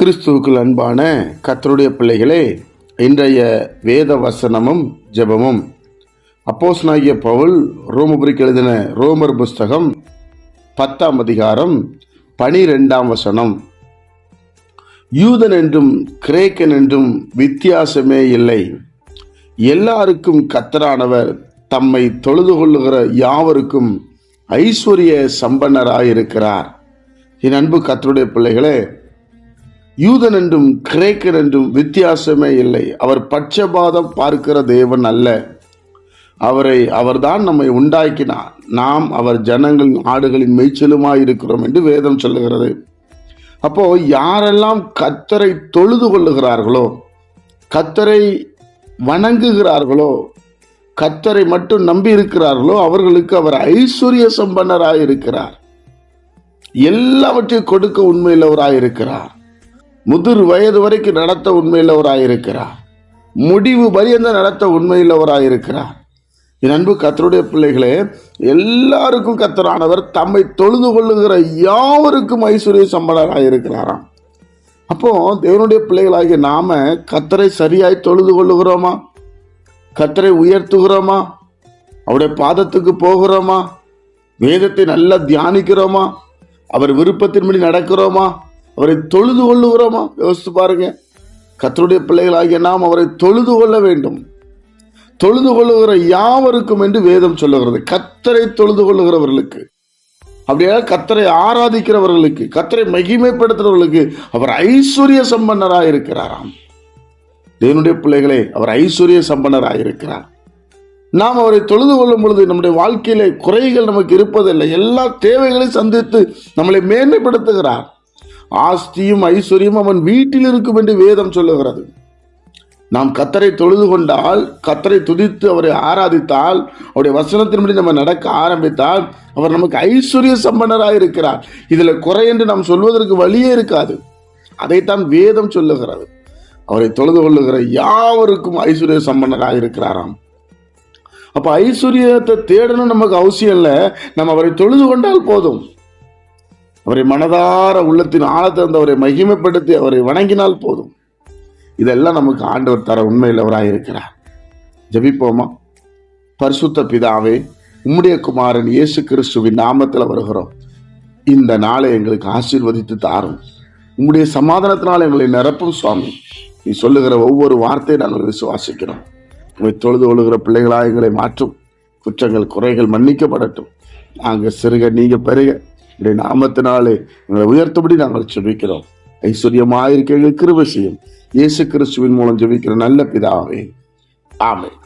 கிறிஸ்துவுக்குள் அன்பான கர்த்தருடைய பிள்ளைகளே, இன்றைய வேத வசனமும் ஜெபமும் அப்போஸ்தலனாகிய பவுல் ரோமபுரிக்கு எழுதின ரோமர் புஸ்தகம் 10ஆம் அதிகாரம் 12ஆம் வசனம். யூதன் என்றும் கிரேக்கன் என்றும் வித்தியாசமே இல்லை, எல்லாருக்கும் கர்த்தரானவர் தம்மை தொழுது கொள்ளுகிற யாவருக்கும் ஐஸ்வர்ய சம்பன்னராயிருக்கிறார். என் அன்பு கர்த்தருடைய பிள்ளைகளே, யூதன் என்றும் கிரேக்கன் என்றும் வித்தியாசமே இல்லை. அவர் பட்சபாதம் பார்க்கிற தேவன் அல்ல. அவர்தான் நம்மை உண்டாக்கினார். நாம் அவர் ஜனங்களின் ஆடுகளின் மேய்ச்சலுமாய் இருக்கிறோம் என்று வேதம் சொல்லுகிறது. அப்போ யாரெல்லாம் கர்த்தரை தொழுது கொள்ளுகிறார்களோ, கர்த்தரை வணங்குகிறார்களோ, கர்த்தரை மட்டும் நம்பி இருக்கிறார்களோ, அவர்களுக்கு அவர் ஐஸ்வர்ய சம்பன்னராயிருக்கிறார். எல்லாவற்றையும் கொடுக்க உண்மையுள்ளவராயிருக்கிறார். முதிர் வயது வரைக்கும் நடத்த உண்மையுள்ளவராயிருக்கிறார். முடிவு பரியந்த நடத்த உண்மையுள்ளவராயிருக்கிறார். என் அன்பு கர்த்தருடைய பிள்ளைகளே, எல்லாருக்கும் கர்த்தரானவர் தம்மை தொழுது கொள்ளுகிற யாவருக்கும் ஐஸ்வர்ய சம்பன்னராயிருக்கிறாராம். அப்போ தேவனுடைய பிள்ளைகளாகிய நாம கர்த்தரை சரியாய் தொழுது கொள்ளுகிறோமா? கர்த்தரை உயர்த்துகிறோமா? அவருடைய பாதத்துக்கு போகிறோமா? வேதத்தை நல்லா தியானிக்கிறோமா? அவர் விருப்பத்தின்படி நடக்கிறோமா? அவரை தொழுது கொள்ளுகிறோமா? யோசித்து பாருங்க. கர்த்தருடைய பிள்ளைகளாகிய நாம் அவரை தொழுது கொள்ள வேண்டும். தொழுது கொள்ளுகிற யாவருக்கும் என்று வேதம் சொல்லுகிறது. கர்த்தரை தொழுது கொள்ளுகிறவர்களுக்கு, அப்படியே கர்த்தரை ஆராதிக்கிறவர்களுக்கு, கர்த்தரை மகிமைப்படுத்துறவர்களுக்கு அவர் ஐஸ்வர்ய சம்பன்னராயிருக்கிறாராம். தேவனுடைய பிள்ளைகளே, அவர் ஐஸ்வர்ய சம்பன்னராயிருக்கிறார். நாம் அவரை தொழுது கொள்ளும் பொழுது நம்முடைய வாழ்க்கையிலே குறைகள் நமக்கு இருப்பதில்லை. எல்லா தேவைகளையும் சந்தித்து நம்மளை மேன்மைப்படுத்துகிறார். ஆஸ்தியும் ஐஸ்வர்யமும் அவன் வீட்டில் இருக்கும் என்று வேதம் சொல்லுகிறது. நாம் கர்த்தரை தொழுது கொண்டால், கர்த்தரை துதித்து அவரை ஆராதித்தால், அவருடைய வசனத்தின்படி நம்ம நடக்க ஆரம்பித்தால் அவர் நமக்கு ஐஸ்வர்ய சம்பன்னராயிருக்கிறார். இதுல குறை என்று நாம் சொல்வதற்கு வழியே இருக்காது. அதைத்தான் வேதம் சொல்லுகிறது. அவரை தொழுது கொள்ளுகிற யாவருக்கும் ஐஸ்வர்ய சம்பன்னராயிருக்கிறாராம். அப்ப ஐஸ்வர்யத்தை தேடணும் நமக்கு அவசியம் இல்லை. நம்ம அவரை தொழுது கொண்டால் போதும். அவரை மனதார உள்ளத்தின் ஆழத்திலிருந்து அவரை மகிமைப்படுத்தி அவரை வணங்கினால் போதும். இதெல்லாம் நமக்கு ஆண்டவர் தர உண்மையுள்ளவராயிருக்கிறார். ஜெபிப்போமா? பரிசுத்த பிதாவே, உம்முடைய குமாரன் இயேசு கிறிஸ்துவின் நாமத்தில் வருகிறோம். இந்த நாளை எங்களுக்கு ஆசீர்வதித்து தாரும். உம்முடைய சமாதானத்தினால் எங்களை நிரப்பும் சுவாமி. நீ சொல்லுகிற ஒவ்வொரு வார்த்தையை நாங்கள் விசுவாசிக்கிறோம். உங்களை தொழுது கொள்ளுகிற பிள்ளைகளாக எங்களை மாற்றும். குற்றங்கள் குறைகள் மன்னிக்கப்படட்டும். நாங்கள் சிறுக நீங்க பெருக உடைய நாமத்தினாலே எங்களை உயர்த்தபடி நாங்கள் ஜெபிக்கிறோம். ஐஸ்வர்யமாயிருக்க எங்கள் கிருபை செய்யும். இயேசு கிறிஸ்துவின் மூலம் ஜெபிக்கிற நல்ல பிதாவே, ஆமென்.